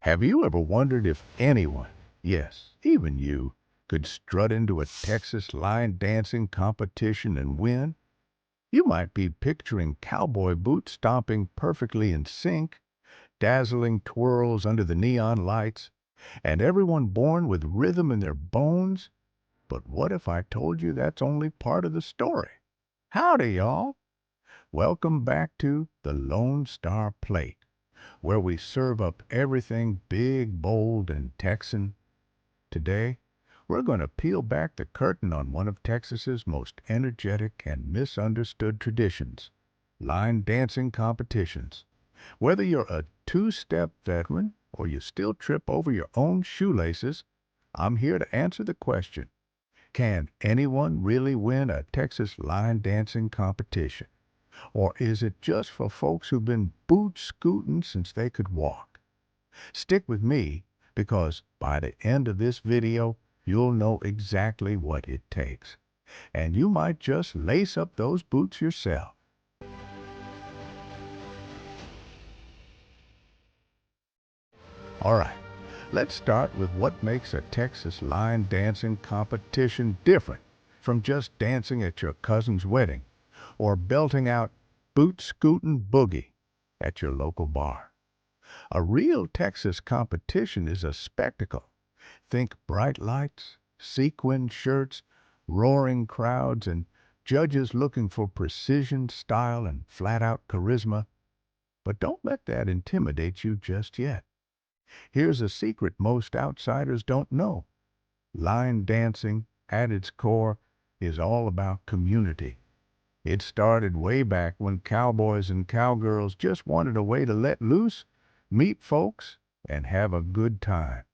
Have you ever wondered if anyone, yes, even you, could strut into a Texas line dancing competition and win? You might be picturing cowboy boots stomping perfectly in sync, dazzling twirls under the neon lights, and everyone born with rhythm in their bones. But what if I told you that's only part of the story? Howdy, y'all. Welcome back to the Lone Star Plate, where we serve up everything big, bold, and Texan. Today, we're going to peel back the curtain on one of Texas's most energetic and misunderstood traditions, line dancing competitions. Whether you're a two-step veteran or you still trip over your own shoelaces, I'm here to answer the question, can anyone really win a Texas line dancing competition? Or is it just for folks who've been boot scooting since they could walk? Stick with me, because by the end of this video, you'll know exactly what it takes. And you might just lace up those boots yourself. All right, let's start with what makes a Texas line dancing competition different from just dancing at your cousin's wedding or belting out boot scootin' boogie at your local bar. A real Texas competition is a spectacle. Think bright lights, sequin shirts, roaring crowds, and judges looking for precision, style, and flat-out charisma. But don't let that intimidate you just yet. Here's a secret most outsiders don't know. Line dancing, at its core, is all about community. It started way back when cowboys and cowgirls just wanted a way to let loose, meet folks, and have a good time.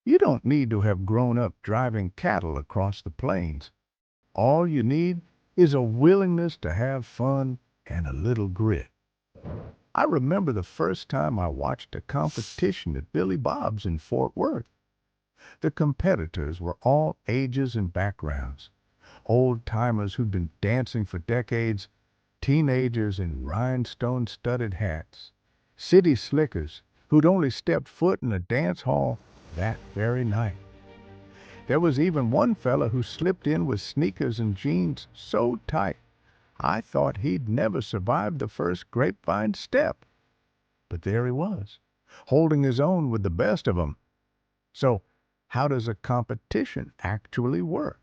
You don't need to have grown up driving cattle across the plains. All you need is a willingness to have fun and a little grit. I remember the first time I watched a competition at Billy Bob's in Fort Worth. The competitors were all ages and backgrounds. Old-timers who'd been dancing for decades, teenagers in rhinestone-studded hats, city slickers who'd only stepped foot in a dance hall that very night. There was even one fella who slipped in with sneakers and jeans so tight, I thought he'd never survive the first grapevine step. But there he was, holding his own with the best of 'em. So, how does a competition actually work?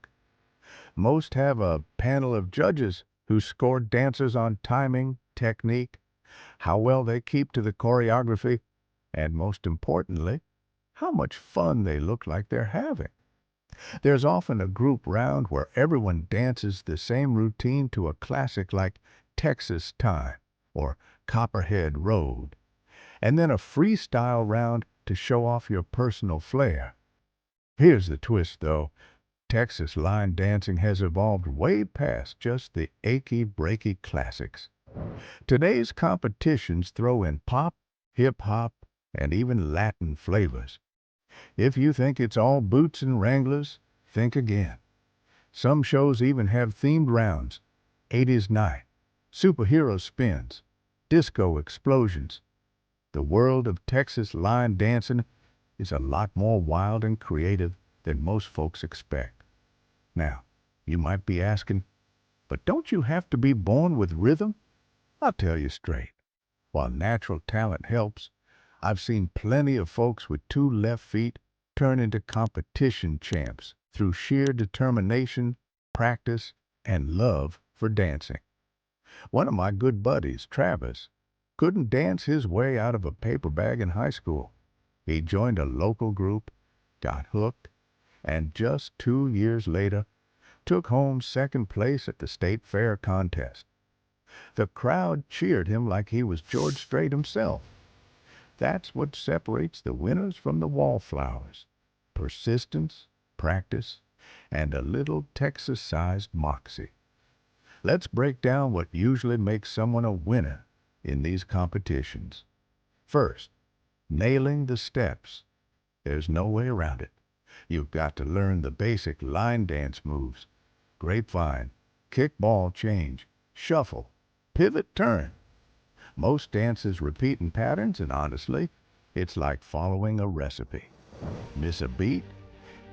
Most have a panel of judges who score dancers on timing, technique, how well they keep to the choreography, and most importantly, how much fun they look like they're having. There's often a group round where everyone dances the same routine to a classic like Texas Time or Copperhead Road, and then a freestyle round to show off your personal flair. Here's the twist, though. Texas line dancing has evolved way past just the achy breaky classics. Today's competitions throw in pop, hip-hop, and even Latin flavors. If you think it's all boots and Wranglers, think again. Some shows even have themed rounds: 80s night, superhero spins, disco explosions. The world of Texas line dancing is a lot more wild and creative than most folks expect. Now, you might be asking, but don't you have to be born with rhythm? I'll tell you straight. While natural talent helps, I've seen plenty of folks with two left feet turn into competition champs through sheer determination, practice, and love for dancing. One of my good buddies, Travis, couldn't dance his way out of a paper bag in high school. He joined a local group, got hooked, and just 2 years later, took home second place at the state fair contest. The crowd cheered him like he was George Strait himself. That's what separates the winners from the wallflowers: persistence, practice, and a little Texas-sized moxie. Let's break down what usually makes someone a winner in these competitions. First, nailing the steps. There's no way around it. You've got to learn the basic line dance moves: grapevine, kickball change, shuffle, pivot turn. Most dances repeat in patterns, and honestly, It's like following a recipe. Miss a beat?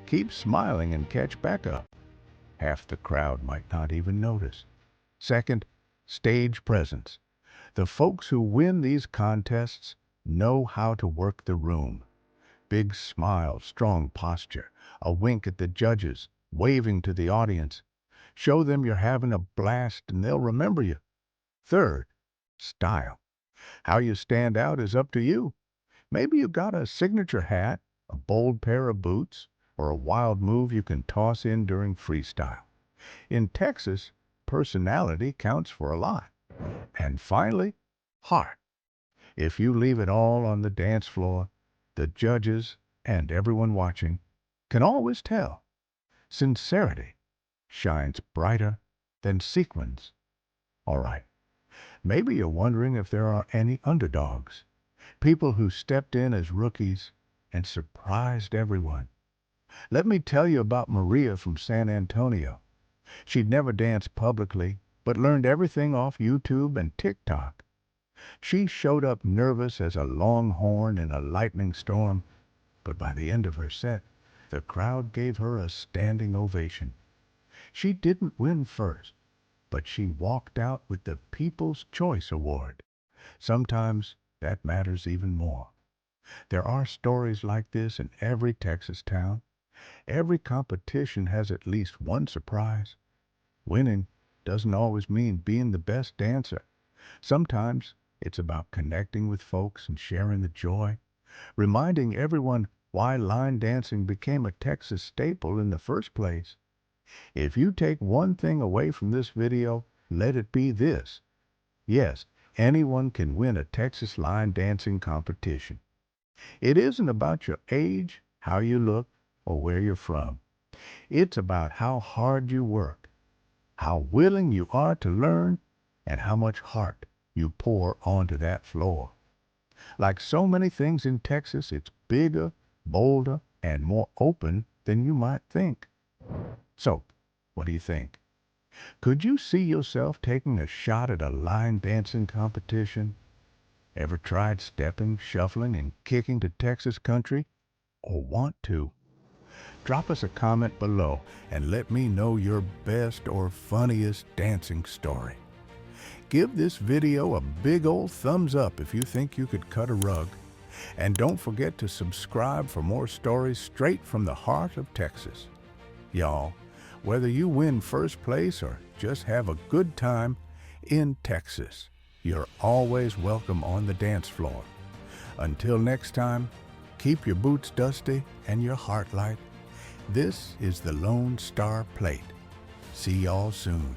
Keep smiling and catch back up. Half the crowd might not even notice. Second, stage presence. The folks who win these contests know how to work the room. Big smile, strong posture, a wink at the judges, waving to the audience. Show them you're having a blast and they'll remember you. Third, style. How you stand out is up to you. Maybe you got a signature hat, a bold pair of boots, or a wild move you can toss in during freestyle. In Texas, personality counts for a lot. And finally, heart. If you leave it all on the dance floor, the judges and everyone watching can always tell. Sincerity shines brighter than sequins. All right, maybe you're wondering if there are any underdogs, people who stepped in as rookies and surprised everyone. Let me tell you about Maria from San Antonio. She'd never danced publicly, but learned everything off YouTube and TikTok. She showed up nervous as a longhorn in a lightning storm, but by the end of her set, the crowd gave her a standing ovation. She didn't win first, but she walked out with the People's Choice Award. Sometimes that matters even more. There are stories like this in every Texas town. Every competition has at least one surprise. Winning doesn't always mean being the best dancer. Sometimes it's about connecting with folks and sharing the joy, reminding everyone why line dancing became a Texas staple in the first place. If you take one thing away from this video, let it be this. Yes, anyone can win a Texas line dancing competition. It isn't about your age, how you look, or where you're from. It's about how hard you work, how willing you are to learn, and how much heart you pour onto that floor. Like so many things in Texas, it's bigger, bolder, and more open than you might think. So, what do you think? Could you see yourself taking a shot at a line dancing competition? Ever tried stepping, shuffling, and kicking to Texas country? Or want to? Drop us a comment below and let me know your best or funniest dancing story. Give this video a big old thumbs up if you think you could cut a rug. And don't forget to subscribe for more stories straight from the heart of Texas. Y'all, whether you win first place or just have a good time in Texas, you're always welcome on the dance floor. Until next time, keep your boots dusty and your heart light. This is the Lone Star Plate. See y'all soon.